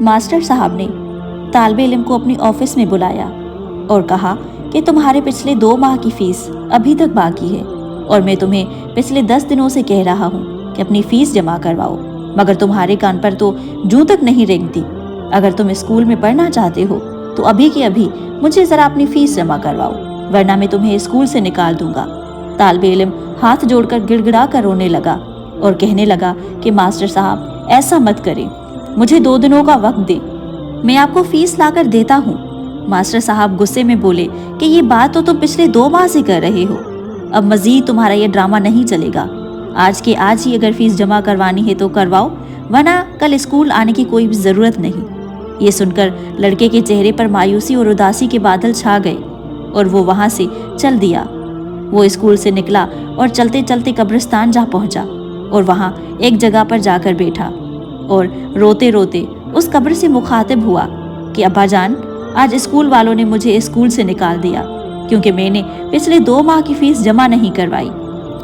Master साहब ने तालिबे इल्म को अपनी ऑफिस में बुलाया और कहा कि तुम्हारे पिछले 2 माह की फीस अभी तक बाकी है और मैं तुम्हें पिछले 10 दिनों से कह रहा हूँ कि अपनी फीस जमा करवाओ, मगर तुम्हारे कान पर तो जूं तक नहीं रेंगती। अगर तुम स्कूल में पढ़ना चाहते हो तो अभी के अभी मुझे ज़रा अपनी फीस जमा करवाओ, वरना मैं तुम्हें स्कूल से निकाल दूंगा। तालिबे इल्म हाथ जोड़कर गिड़गिड़ा कर रोने लगा और कहने लगा कि मास्टर साहब ऐसा मत करें, मुझे 2 दिनों का वक्त दें, मैं आपको फीस लाकर देता हूँ। मास्टर साहब गुस्से में बोले कि ये बात तो तुम पिछले 2 माह से कर रहे हो, अब मजीद तुम्हारा ये ड्रामा नहीं चलेगा। आज के आज ही अगर फीस जमा करवानी है तो करवाओ, वरना कल स्कूल आने की कोई भी ज़रूरत नहीं। ये सुनकर लड़के के चेहरे पर मायूसी और उदासी के बादल छा गए और वो वहाँ से चल दिया। वो स्कूल से निकला और चलते चलते कब्रिस्तान जा पहुँचा और वहाँ एक जगह पर जाकर बैठा और रोते रोते उस कब्र से मुखातिब हुआ कि अब्बा जान, आज स्कूल वालों ने मुझे स्कूल से निकाल दिया क्योंकि मैंने पिछले 2 माह की फीस जमा नहीं करवाई।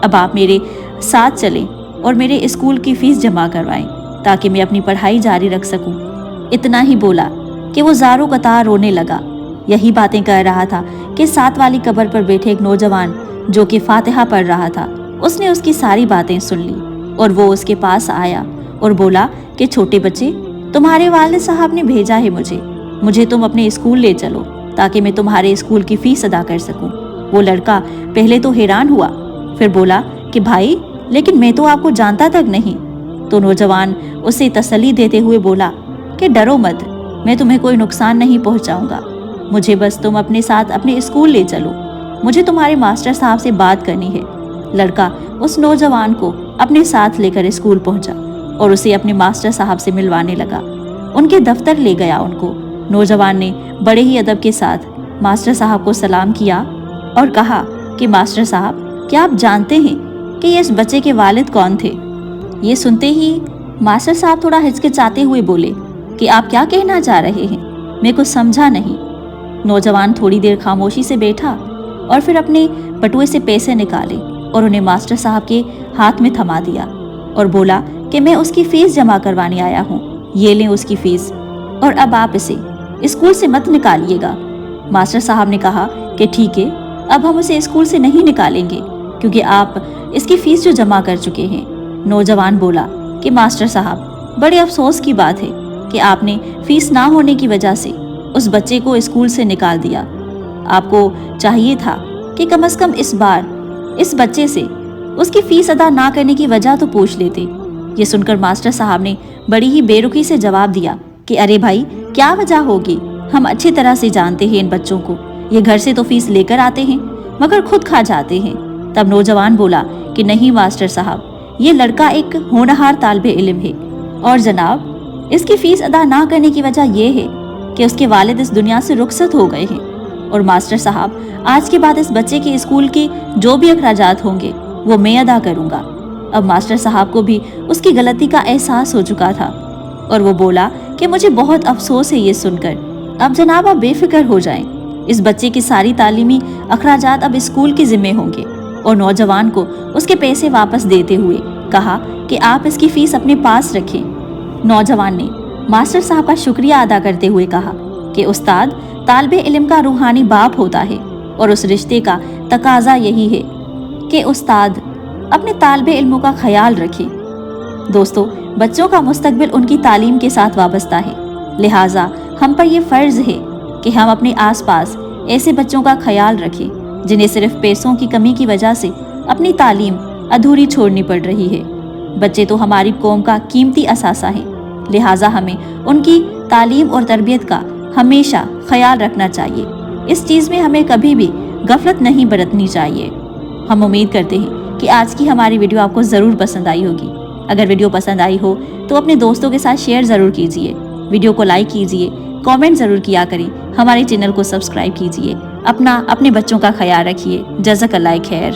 अब आप मेरे साथ चलें और मेरे स्कूल की फीस जमा करवाएं ताकि मैं अपनी पढ़ाई जारी रख सकूं। इतना ही बोला कि वो ज़ारो कतार रोने लगा। यही बातें कर रहा था कि साथ वाली कब्र पर बैठे एक नौजवान जो कि फातिहा पढ़ रहा था, उसने उसकी सारी बातें सुन ली और वो उसके पास आया और बोला कि छोटे बच्चे, तुम्हारे वालिद साहब ने भेजा है मुझे तुम अपने स्कूल ले चलो ताकि मैं तुम्हारे स्कूल की फीस अदा कर सकूं। वो लड़का पहले तो हैरान हुआ, फिर बोला कि भाई, लेकिन मैं तो आपको जानता तक नहीं। तो नौजवान उसे तसल्ली देते हुए बोला कि डरो मत, मैं तुम्हें कोई नुकसान नहीं पहुंचाऊंगा, मुझे बस तुम अपने साथ अपने स्कूल ले चलो, मुझे तुम्हारे मास्टर साहब से बात करनी है। लड़का उस नौजवान को अपने साथ लेकर स्कूल पहुंचा और उसे अपने मास्टर साहब से मिलवाने लगा। उनके दफ्तर ले गया उनको। नौजवान ने बड़े ही अदब के साथ मास्टर साहब को सलाम किया और कहा कि मास्टर साहब, क्या आप जानते हैं कि ये इस बच्चे के वालिद कौन थे? ये सुनते ही मास्टर साहब थोड़ा हिचकिचाते हुए बोले कि आप क्या कहना चाह रहे हैं, मैं कुछ समझा नहीं। नौजवान थोड़ी देर खामोशी से बैठा और फिर अपने बटुए से पैसे निकाले और उन्हें मास्टर साहब के हाथ में थमा दिया और बोला कि मैं उसकी फीस जमा करवाने आया हूँ, ये लें उसकी फीस, और अब आप इसे स्कूल से मत निकालिएगा। मास्टर साहब ने कहा कि ठीक है, अब हम उसे स्कूल से नहीं निकालेंगे क्योंकि आप इसकी फीस जो जमा कर चुके हैं। नौजवान बोला कि मास्टर साहब, बड़े अफसोस की बात है कि आपने फीस ना होने की वजह से उस बच्चे को स्कूल से निकाल दिया। आपको चाहिए था कि कम से कम इस बार इस बच्चे से उसकी फीस अदा ना करने की वजह तो पूछ लेते। ये सुनकर मास्टर साहब ने बड़ी ही बेरुखी से जवाब दिया कि अरे भाई, क्या वजह होगी, हम अच्छी तरह से जानते हैं इन बच्चों को, ये घर से तो फीस लेकर आते हैं मगर खुद खा जाते हैं। तब नौजवान बोला कि नहीं मास्टर साहब, ये लड़का एक होनहार तालिबे इल्म है और जनाब, इसकी फीस अदा ना करने की वजह यह है कि उसके वालिद इस दुनिया से रुखसत हो गए हैं और मास्टर साहब, आज के बाद इस बच्चे के स्कूल के जो भी अखराजात होंगे वो मैं अदा करूँगा। अब मास्टर साहब को भी उसकी गलती का एहसास हो चुका था और वो बोला कि मुझे बहुत अफसोस है ये सुनकर, अब जनाब आप बेफिक्र हो जाएं, इस बच्चे की सारी तालीमी अखराजात अब स्कूल के जिम्मे होंगे। और नौजवान को उसके पैसे वापस देते हुए कहा कि आप इसकी फीस अपने पास रखें। नौजवान ने मास्टर साहब का शुक्रिया अदा करते हुए कहा कि उस्ताद तालिबे इल्म का रूहानी बाप होता है और उस रिश्ते का तकाजा यही है कि उस्ताद अपने तालिबे इल्मों का ख्याल रखे। दोस्तों, बच्चों का मुस्तकबिल उनकी तालीम के साथ वाबस्ता है, लिहाजा हम पर यह फ़र्ज़ है कि हम अपने आसपास ऐसे बच्चों का ख्याल रखें जिन्हें सिर्फ पैसों की कमी की वजह से अपनी तालीम अधूरी छोड़नी पड़ रही है। बच्चे तो हमारी कौम का कीमती असासा है, लिहाजा हमें उनकी तालीम और तरबियत का हमेशा ख्याल रखना चाहिए। इस चीज़ में हमें कभी भी गफलत नहीं बरतनी चाहिए। हम उम्मीद करते हैं कि आज की हमारी वीडियो आपको ज़रूर पसंद आई होगी। अगर वीडियो पसंद आई हो तो अपने दोस्तों के साथ शेयर ज़रूर कीजिए, वीडियो को लाइक कीजिए, कमेंट ज़रूर किया करें, हमारे चैनल को सब्सक्राइब कीजिए। अपने बच्चों का ख्याल रखिए। जज़ाकल्लाह खैर।